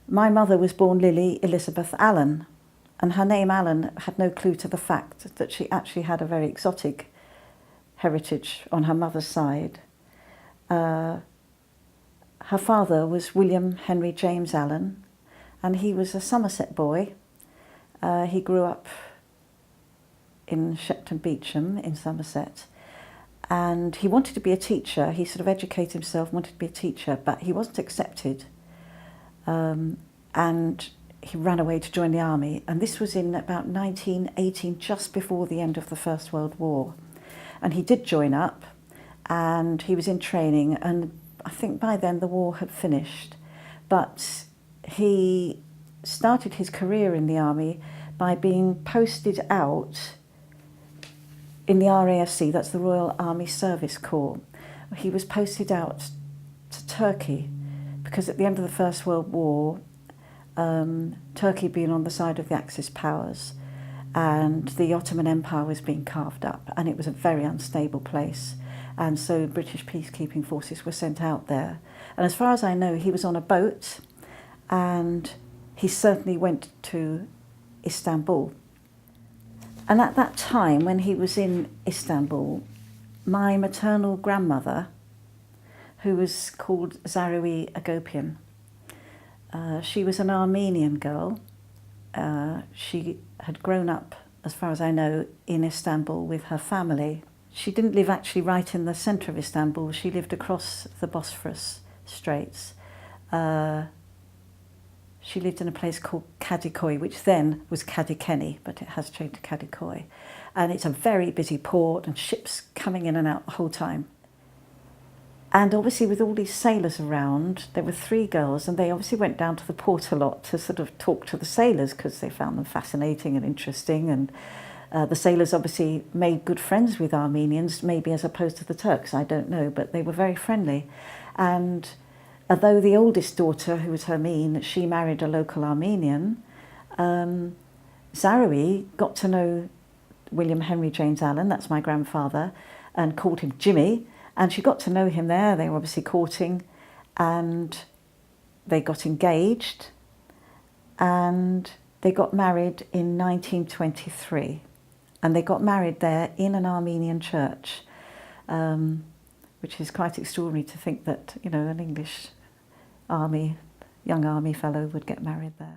My mother was born Lily Elizabeth Allen, and her name Allen had no clue to the fact that she actually had a very exotic heritage on her mother's side. Her father was William Henry James Allen, and he was a Somerset boy. He grew up in Shepton Beecham in Somerset, and he wanted to be a teacher. He sort of educated himself, wanted to be a teacher, but he wasn't accepted. And he ran away to join the army, and this was in about 1918, just before the end of the First World War. And he did join up, and he was in training, and I think by then the war had finished. But he started his career in the army by being posted out in the RASC, that's the Royal Army Service Corps. He was posted out to Turkey, because at the end of the First World War, Turkey had been on the side of the Axis powers, and the Ottoman Empire was being carved up, and it was a very unstable place. And so British peacekeeping forces were sent out there. And as far as I know, he was on a boat, and he certainly went to Istanbul. And at that time, when he was in Istanbul, my maternal grandmother, who was called Zarouhi Agopian, she was an Armenian girl. She had grown up, as far as I know, in Istanbul with her family. She didn't live actually right in the centre of Istanbul. She lived across the Bosphorus Straits. She lived in a place called Kadikoy, which then was Kadikeni, but it has changed to Kadikoy. And it's a very busy port, and ships coming in and out the whole time. And obviously with all these sailors around, there were 3 girls, and they obviously went down to the port a lot to sort of talk to the sailors because they found them fascinating and interesting. And the sailors obviously made good friends with Armenians, maybe as opposed to the Turks, I don't know, but they were very friendly. And although the oldest daughter, who was Hermine, she married a local Armenian, Zarouhi got to know William Henry James Allen, that's my grandfather, and called him Jimmy. And she got to know him there. They were obviously courting, and they got engaged, and they got married in 1923. And they got married there in an Armenian church, which is quite extraordinary to think that, you know, an English young army fellow would get married there.